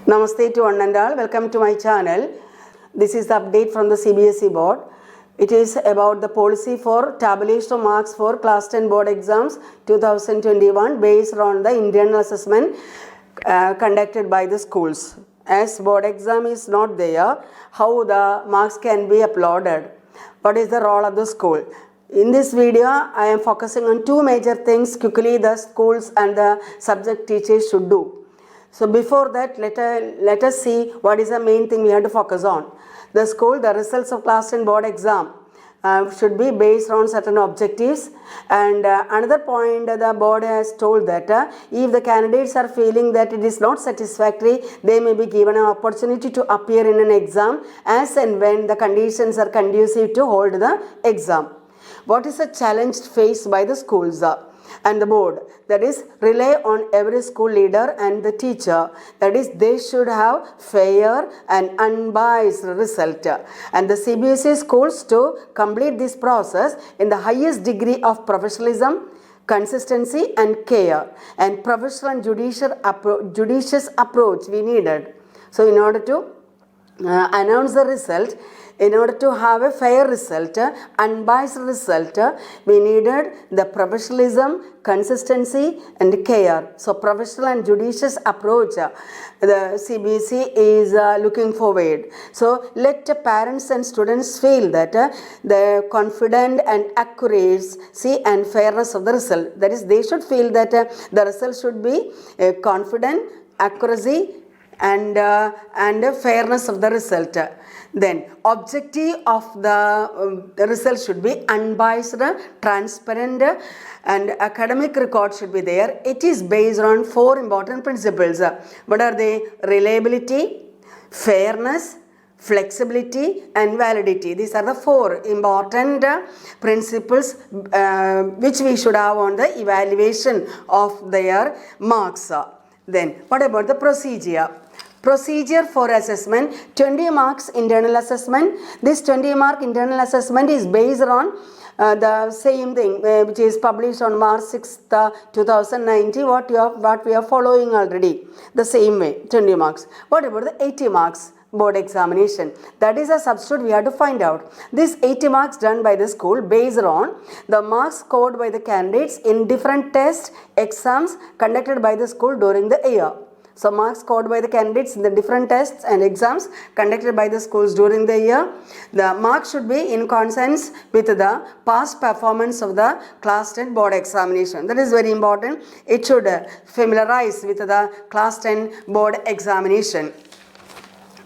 Namaste to one and all. Welcome to my channel. This is the update from the CBSE board. It is about the policy for tabulation of marks for class 10 board exams 2021 based on the internal assessment conducted by the schools. As board exam is not there, how the marks can be uploaded? What is the role of the school? In this video, I am focusing on two major things quickly the schools and the subject teachers should do. So before that, let us see what is the main thing we have to focus on. The school, the results of class 10 board exam should be based on certain objectives. And another point the board has told that if the candidates are feeling that it is not satisfactory, they may be given an opportunity to appear in an exam as and when the conditions are conducive to hold the exam. What is the challenge faced by the schools and the board? That is, rely on every school leader and the teacher. That is, they should have fair and unbiased result. And the CBSE schools to complete this process in the highest degree of professionalism, consistency and care, and professional and judicious approach we needed. So in order to announce the result, in order to have a fair result, unbiased result, we needed the professionalism, consistency and care. So professional and judicious approach the CBSE is looking forward. So let parents and students feel that the confident and accuracy and fairness of the result. That is, they should feel that the result should be confident, accuracy and fairness of the result. Then objective of the result should be unbiased, transparent and academic record should be there. It is based on four important principles. What are they? Reliability, fairness, flexibility and validity. These are the four important principles which we should have on the evaluation of their marks. Then what about the procedure? Procedure for assessment, 20 marks internal assessment. This 20 mark internal assessment is based on the same thing which is published on March 6th, 2019, what we are following already, the same way, 20 marks. What about the 80 marks board examination? That is a substitute we have to find out. This 80 marks done by the school based on the marks scored by the candidates in different tests, exams conducted by the school during the year. So marks scored by the candidates in the different tests and exams conducted by the schools during the year. The marks should be in consonance with the past performance of the class 10 board examination. That is very important. It should familiarize with the class 10 board examination.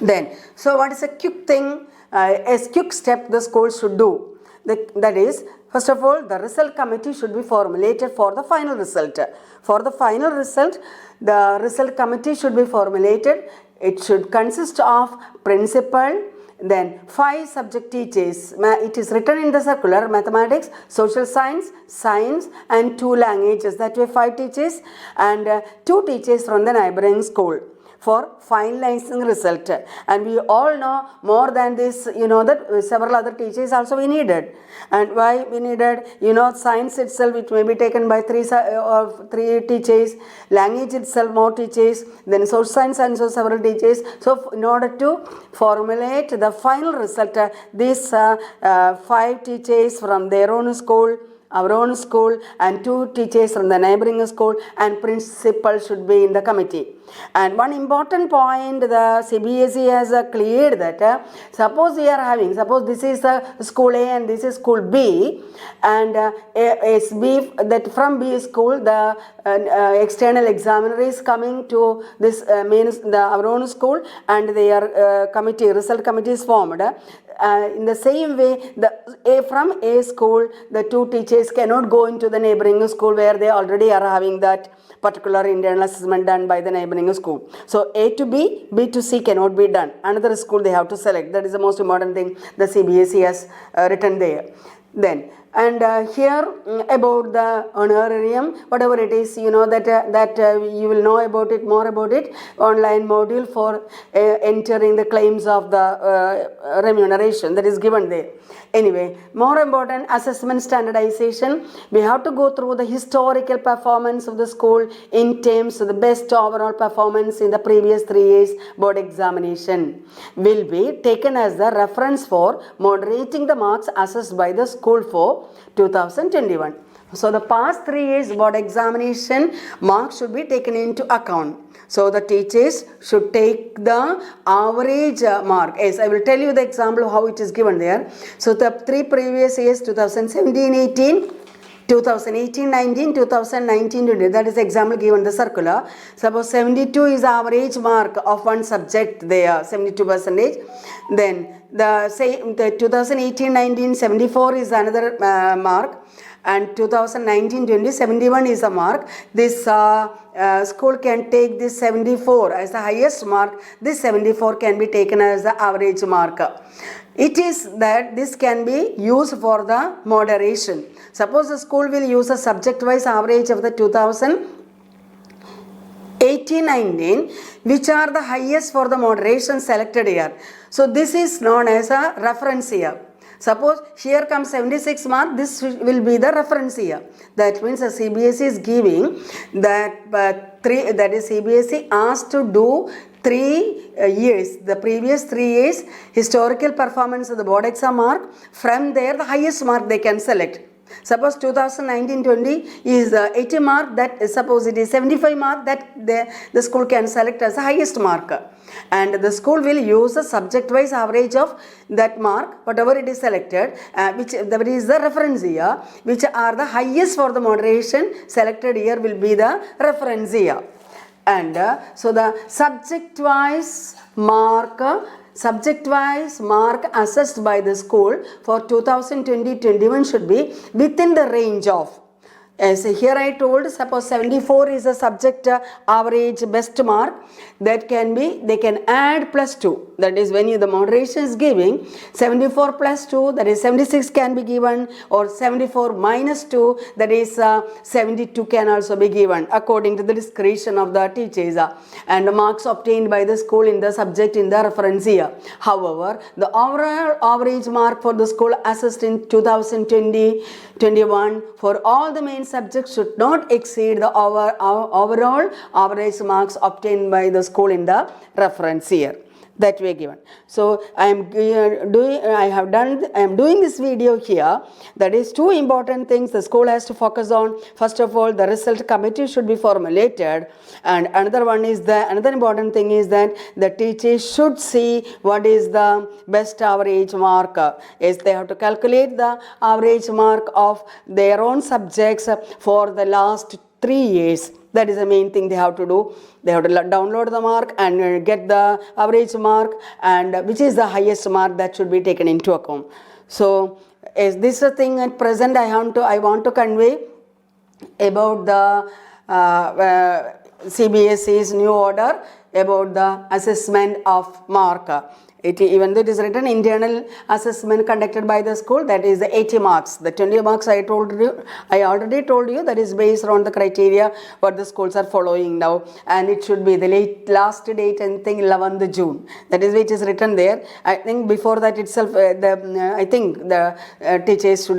Then, so what is a quick thing, a quick step the school should do? That is, first of all, the result committee should be formulated for the final result. For the final result, the result committee should be formulated. It should consist of principal, then 5 subject teachers. It is written in the circular, mathematics, social science, science and 2 languages. That way 5 teachers and 2 teachers from the neighboring school for finalizing result. And we all know more than this, you know that several other teachers also we needed. And why we needed, you know, science itself it may be taken by 3 teachers, language itself more teachers, then social science and so several teachers. So in order to formulate the final result, these 5 teachers from their own school, our own school and 2 teachers from the neighboring school and principal should be in the committee. And one important point the CBSE has cleared that suppose we are having, suppose this is school A and this is school B and SB, that from B school the external examiner is coming to this our own school and their committee, result committee is formed. In the same way, from A school, the 2 teachers cannot go into the neighboring school where they already are having that particular internal assessment done by the neighboring school. So A to B, B to C cannot be done. Another school they have to select. That is the most important thing the CBSE has written there. Then And here about the honorarium, whatever it is, you know that you will know about it, more about it, online module for entering the claims of the remuneration that is given there. Anyway, more important, assessment standardization. We have to go through the historical performance of the school in terms of the best overall performance in the previous 3 years board examination will be taken as the reference for moderating the marks assessed by the school for 2021. So the past 3 years board examination marks should be taken into account. So the teachers should take the average mark. Yes, I will tell you the example of how it is given there. So the 3 previous years, 2017-18, 2018-19, 2019-20, that is the example given the circular. Suppose 72 is average mark of one subject there, 72%. Then the 2018-19, 74 is another mark. And 2019-20, 71 is a mark. This school can take this 74 as the highest mark. This 74 can be taken as the average mark. It is that this can be used for the moderation. Suppose the school will use a subject-wise average of the 2018-19, which are the highest for the moderation selected here. So this is known as a reference year. Suppose here comes 76 mark, this will be the reference year. That means the CBSE is giving that CBSE asked to do 3 years, the previous 3 years historical performance of the board exam mark. From there the highest mark they can select. Suppose 2019-20 is 80 mark, that suppose it is 75 mark, that the school can select as the highest mark. And the school will use the subject-wise average of that mark, whatever it is selected, which that is the reference year, which are the highest for the moderation selected year will be the reference year. And so the subject-wise mark assessed by the school for 2020-21 should be within the range of, as here I told, suppose 74 is a subject average best mark, that can be, they can add plus 2. That is when the moderation is giving 74 plus 2, that is 76 can be given, or 74 minus 2, that is 72 can also be given according to the discretion of the teachers and the marks obtained by the school in the subject in the reference year. However, the overall average mark for the school assessed in 2020-21 for all the main subjects should not exceed the overall average marks obtained by the school in the reference year. That way given. So I am doing this video here. That is 2 important things the school has to focus on. First of all, the result committee should be formulated, and another important thing is that the teachers should see what is the best average mark. Is they have to calculate the average mark of their own subjects for the last 3 years. That is the main thing they have to do. They have to download the mark and get the average mark, and which is the highest mark that should be taken into account. So is this a thing at present I want to convey about the CBSE's new order about the assessment of mark. Even though it is written internal assessment conducted by the school, that is the 80 marks. The 20 marks I already told you, that is based on the criteria what the schools are following now, and it should be the last date, I think 11th June. That is which is written there. I think before that itself, I think the teachers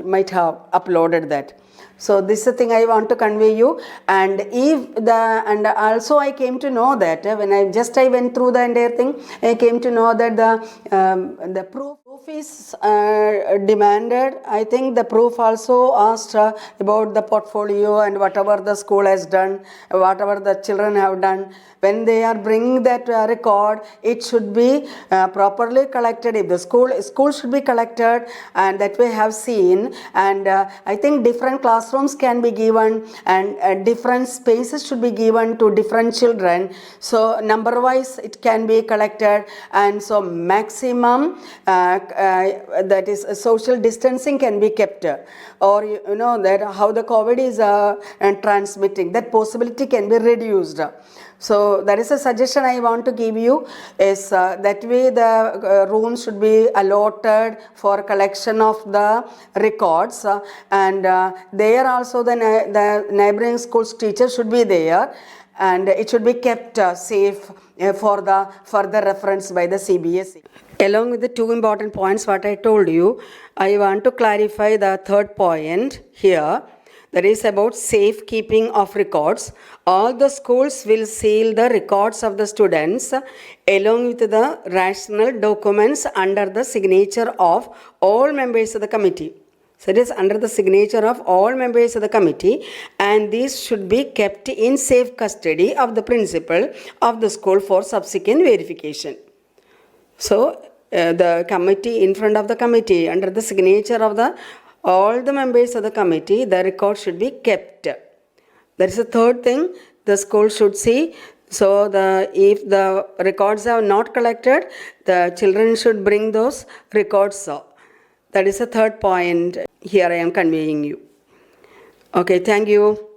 might have uploaded that. So this is the thing I want to convey you. And also I came to know that when I went through the entire thing, I came to know that the proof is demanded. I think the proof also asked about the portfolio and whatever the school has done, whatever the children have done. When they are bringing that record, it should be properly collected. If the school should be collected, and that we have seen. And I think different classrooms can be given, and different spaces should be given to different children. So number wise it can be collected, and so maximum that is social distancing can be kept, or you know that how the COVID is transmitting, that possibility can be reduced. So that is a suggestion I want to give you, is that way the rooms should be allotted for collection of the records, and there also the neighboring schools teacher should be there, and it should be kept safe for the further reference by the CBSE. Along with the two important points what I told you, I want to clarify the third point here. That is about safekeeping of records. All the schools will seal the records of the students along with the rational documents under the signature of all members of the committee. So it is under the signature of all members of the committee, and these should be kept in safe custody of the principal of the school for subsequent verification. So the committee, in front of the committee, under the signature of the all the members of the committee, the record should be kept. That is the third thing the school should see. So if the records are not collected, the children should bring those records. That is the third point here I am conveying you. Okay, thank you.